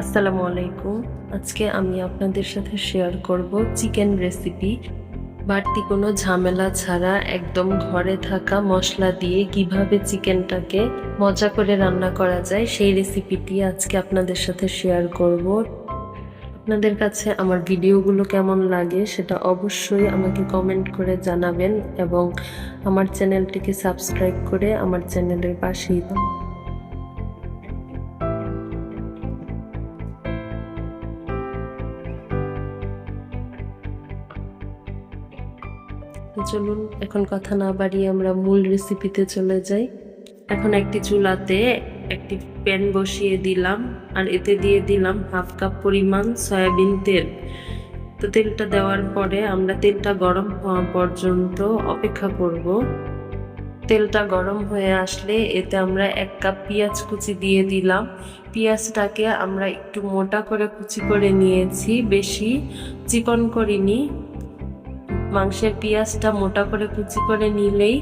আসসালামু আলাইকুম। আজকে আমি আপনাদের সাথে শেয়ার করব চিকেন রেসিপি। বাড়তি কোনো ঝামেলা ছাড়া একদম ঘরে থাকা মশলা দিয়ে কিভাবে চিকেনটাকে মজা করে রান্না করা যায় সেই রেসিপিটি আজকে আপনাদের সাথে শেয়ার করব। আপনাদের কাছে আমার ভিডিওগুলো কেমন লাগে সেটা অবশ্যই আমাকে কমেন্ট করে জানাবেন এবং আমার চ্যানেলটিকে সাবস্ক্রাইব করে আমার চ্যানেলের পাশেই থাকুন। চলুন এখন কথা না বাড়িয়ে আমরা মূল রেসিপিতে চলে যাই। এখন একটি চুলাতে একটি প্যান বসিয়ে দিলাম আর এতে দিয়ে দিলাম হাফ কাপ পরিমাণ সয়াবিন তেল। তো তেলটা দেওয়ার পরে আমরা তেলটা গরম হওয়া পর্যন্ত অপেক্ষা করব। তেলটা গরম হয়ে আসলে এতে আমরা 1 কাপ পেঁয়াজ কুচি দিয়ে দিলাম। পেঁয়াজটাকে আমরা একটু মোটা করে কুচি করে নিয়েছি, বেশি চিকন করিনি। মাংসের পেঁয়াজটা মোটা করে কুচি করে নিলেই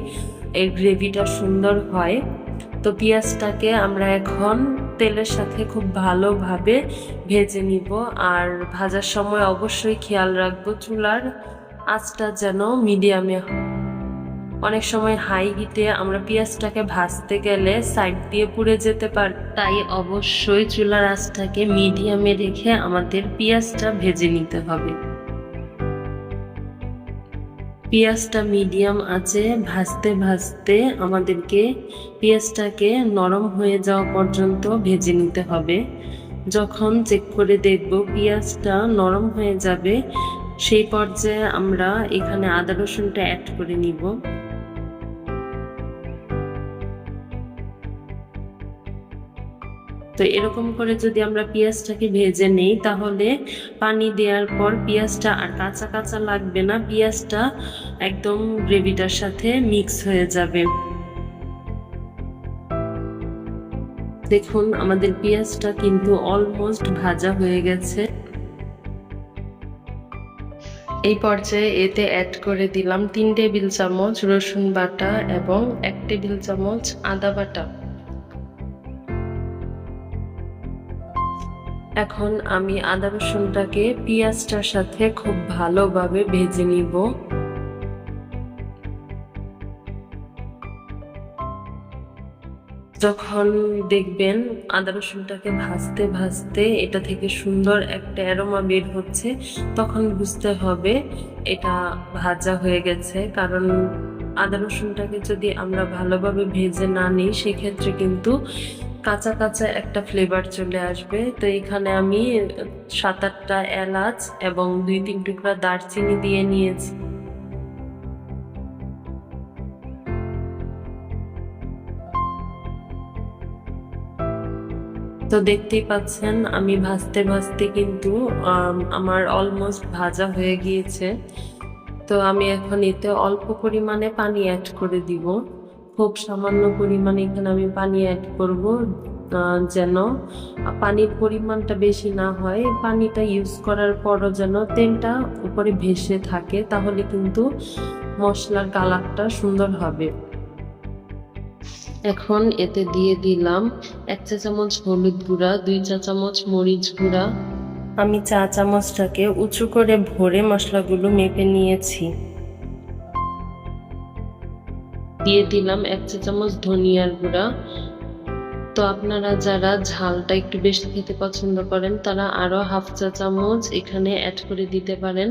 এর গ্রেভিটা সুন্দর হয়। তো পেঁয়াজটাকে আমরা এখন তেলের সাথে খুব ভালোভাবে ভেজে নিব। আর ভাজার সময় অবশ্যই খেয়াল রাখবো চুলার আঁচটা যেন মিডিয়ামে হয়। অনেক সময় হাই হিটে আমরা পেঁয়াজটাকে ভাজতে গেলে সাইড দিয়ে পুড়ে যেতে পারে, তাই অবশ্যই চুলার আঁচটাকে মিডিয়ামে রেখে আমাদের পেঁয়াজটা ভেজে নিতে হবে। পেঁয়াজটা মিডিয়াম আঁচে ভাজতে ভাজতে আমাদেরকে পেঁয়াজটাকে নরম হয়ে যাওয়া পর্যন্ত ভেজে নিতে হবে। যখন চেক করে দেখব পেঁয়াজটা নরম হয়ে যাবে, সেই পর্যায়ে আমরা এখানে আদা রসুনটা অ্যাড করে নিব। তো এরকম করে যদি আমরা পেঁয়াজটাকে ভেজে নেই তাহলে পানি দেওয়ার পর পেঁয়াজটা আর কাঁচা কাঁচা লাগবে না, পেঁয়াজটা একদম গ্রেভিটার সাথে মিক্স হয়ে যাবে। দেখুন আমাদের পেঁয়াজটা কিন্তু অলমোস্ট ভাজা হয়ে গেছে। এই পর্যায়ে এতে অ্যাড করে দিলাম 3 টেবিল চামচ রসুন বাটা এবং 1 টেবিল চামচ আদা বাটা। এখন আমি আদা রসুনটাকে পেঁয়াজটার সাথে খুব ভালোভাবে ভেজে নিব। যখন দেখবেন আদা রসুনটাকে ভাজতে ভাজতে এটা থেকে সুন্দর একটা অ্যারোমা বের হচ্ছে, তখন বুঝতে হবে এটা ভাজা হয়ে গেছে। কারণ আদা রসুনটাকে যদি আমরা ভালোভাবে ভেজে না নিই সেক্ষেত্রে কিন্তু কাঁচা কাঁচা একটা ফ্লেভার চলে আসবে। তো এখানে আমি 7-8টা এলাচ এবং 2-3 টুকরা দারচিনি দিয়ে নিয়েছি। তো দেখতেই পাচ্ছেন আমি ভাজতে ভাজতে কিন্তু আমার অলমোস্ট ভাজা হয়ে গিয়েছে। তো আমি এখন এতে অল্প পরিমাণে পানি অ্যাড করে দিব। খুব সামান্য পরিমাণে এখানে আমি পানি অ্যাড করব, যেন পানির পরিমাণটা বেশি না হয়। পানিটা ইউজ করার পরও যেন তেলটা উপরে ভেসে থাকে, তাহলে কিন্তু মশলার কালারটা সুন্দর হবে। এখন এতে দিয়ে দিলাম 1 চা চামচ হলুদ গুঁড়া, 2 চা চামচ মরিচ গুঁড়া। আমি চা চামচটাকে উঁচু করে ভরে মশলাগুলো মেপে নিয়েছি। দিয়ে দিলাম 1 চা চামচ ধনিয়ার গুঁড়া। তো আপনারা যারা ঝালটা একটু বেশি খেতে পছন্দ করেন তারা আরো হাফ চা চামচ এখানে অ্যাড করে দিতে পারেন।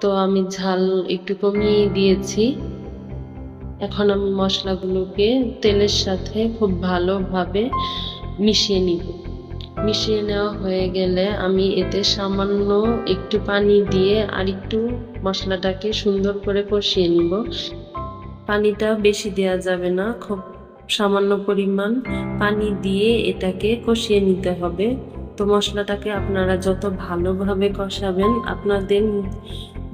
তো আমি ঝাল একটু কমিয়ে দিয়েছি। এখন আমি মশলাগুলোকে তেলের সাথে খুব ভালোভাবে মিশিয়ে নিব। মিশিয়ে নেওয়া হয়ে গেলে আমি এতে সামান্য একটু পানি দিয়ে আর একটু মশলাটাকে সুন্দর করে কষিয়ে নিব। পানিটা বেশি দেওয়া যাবে না, খুব সামান্য পরিমাণ পানি দিয়ে এটাকে কষিয়ে নিতে হবে। তো মশলাটাকে আপনারা যত ভালোভাবে কষাবেন আপনাদের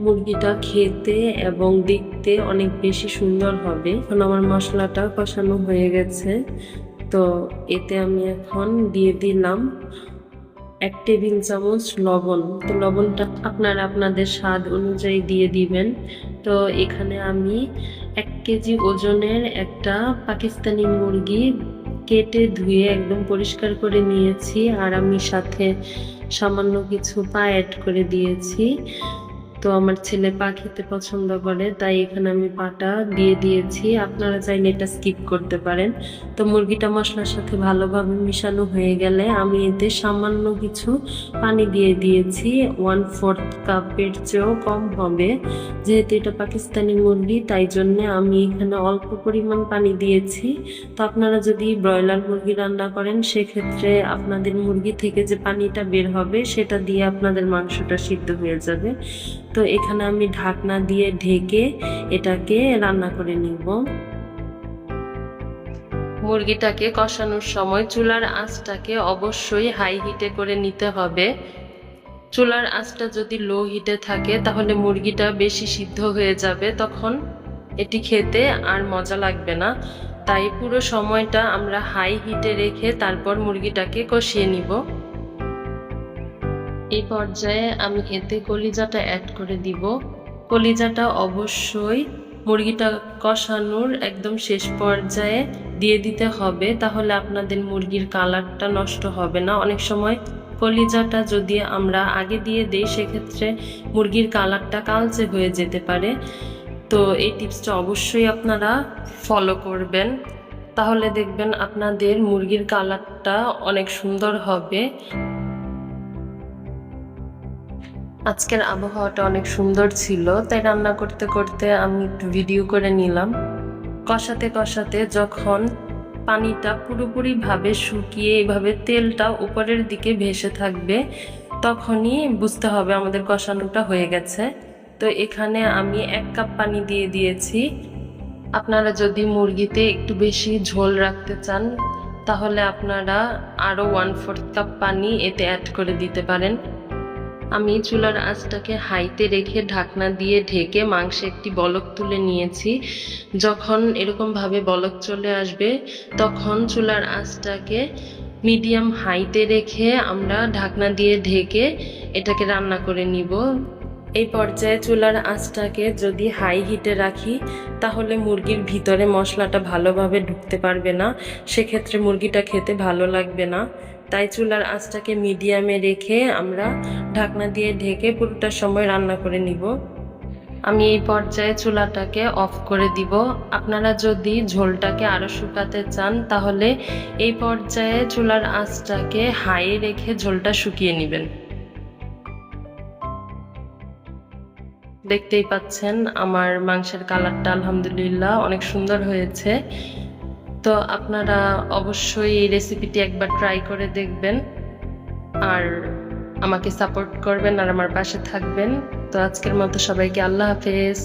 মুরগিটা খেতে এবং দেখতে অনেক বেশি সুন্দর হবে। এখন আমার মশলাটা কষানো হয়ে গেছে। তো এতে আমি এখন দিয়ে দিলাম 1 টেবিল চামচ লবণ। তো লবণটা আপনারা আপনাদের স্বাদ অনুযায়ী দিয়ে দিবেন। তো এখানে আমি 1 কেজি ওজনের একটা পাকিস্তানি মুরগি কেটে ধুয়ে একদম পরিষ্কার করে নিয়েছি, আর আমি সাথে সামান্য কিছু পা অ্যাড করে দিয়েছি। তো আমার ছেলে পা খেতে পছন্দ করে, তাই এখানে আমি পাটা দিয়ে দিয়েছি। আপনারা চাইলে এটা স্কিপ করতে পারেন। তো মুরগিটা মশলার সাথে ভালোভাবে মিশানো হয়ে গেলে আমি এতে সামান্য কিছু পানি দিয়ে দিয়েছি। 1/4 কাপের চেয়েও কম হবে, যেহেতু এটা পাকিস্তানি মুরগি তাই জন্যে আমি এখানে অল্প পরিমাণ পানি দিয়েছি। তো আপনারা যদি ব্রয়লার মুরগি রান্না করেন সেক্ষেত্রে আপনাদের মুরগি থেকে যে পানিটা বের হবে সেটা দিয়ে আপনাদের মাংসটা সিদ্ধ হয়ে যাবে। তো এখানে আমি ঢাকনা দিয়ে ঢেকে এটাকে রান্না করে নিব। মুরগিটাকে কষানোর সময় চুলার আঁচটাকে অবশ্যই হাই হিটে করে নিতে হবে। চুলার আঁচটা যদি লো হিটে থাকে তাহলে মুরগিটা বেশি সিদ্ধ হয়ে যাবে, তখন এটি খেতে আর মজা লাগবে না। তাই পুরো সময়টা আমরা হাই হিটে রেখে তারপর মুরগিটাকে কষিয়ে নিব। এই পর্যায়ে আমি এতে কলিজাটা অ্যাড করে দিব। কলিজাটা অবশ্যই মুরগিটা কষানোর একদম শেষ পর্যায়ে দিয়ে দিতে হবে, তাহলে আপনাদের মুরগির কালারটা নষ্ট হবে না। অনেক সময় কলিজাটা যদি আমরা আগে দিয়ে দিই সেক্ষেত্রে মুরগির কালারটা কালচে হয়ে যেতে পারে। তো এই টিপসটা অবশ্যই আপনারা ফলো করবেন, তাহলে দেখবেন আপনাদের মুরগির কালারটা অনেক সুন্দর হবে। আজকের আবহাওয়াটা অনেক সুন্দর ছিল, তাই রান্না করতে করতে আমি একটু ভিডিও করে নিলাম। কষাতে কষাতে যখন পানিটা পুরোপুরিভাবে শুকিয়ে এভাবে তেলটা উপরের দিকে ভেসে থাকবে তখনই বুঝতে হবে আমাদের কষানোটা হয়ে গেছে। তো এখানে আমি 1 কাপ পানি দিয়ে দিয়েছি। আপনারা যদি মুরগিতে একটু বেশি ঝোল রাখতে চান তাহলে আপনারা আরও 1/4 কাপ পানি এতে অ্যাড করে দিতে পারেন। আমি চুলার আঁচটাকে হাইতে রেখে ঢাকনা দিয়ে ঢেকে মাংসে একটি বলক তুলে নিয়েছি। যখন এরকমভাবে বলক চলে আসবে তখন চুলার আঁচটাকে মিডিয়াম হাইতে রেখে আমরা ঢাকনা দিয়ে ঢেকে এটাকে রান্না করে নিব। এই পর্যায়ে চুলার আঁচটাকে যদি হাই হিটে রাখি তাহলে মুরগির ভিতরে মশলাটা ভালোভাবে ঢুকতে পারবে না, সেক্ষেত্রে মুরগিটা খেতে ভালো লাগবে না। তাই চুলার আঁচটাকে মিডিয়ামে রেখে আমরা ঢাকনা দিয়ে ঢেকে পুরোটা সময় রান্না করে নিব। আমি এই পর্যায়ে চুলাটাকে অফ করে দিব। আপনারা যদি ঝোলটাকে আরো শুকাতে চান তাহলে এই পর্যায়ে চুলার আঁচটাকে হাই রেখে ঝোলটা শুকিয়ে নেবেন। দেখতেই পাচ্ছেন আমার মাংসের কালারটা আলহামদুলিল্লাহ অনেক সুন্দর হয়েছে। তো আপনারা অবশ্যই এই রেসিপিটি একবার ট্রাই করে দেখবেন আর আমাকে সাপোর্ট করবেন আর আমার পাশে থাকবেন। তো আজকের মতো সবাইকে আল্লাহ হাফেজ।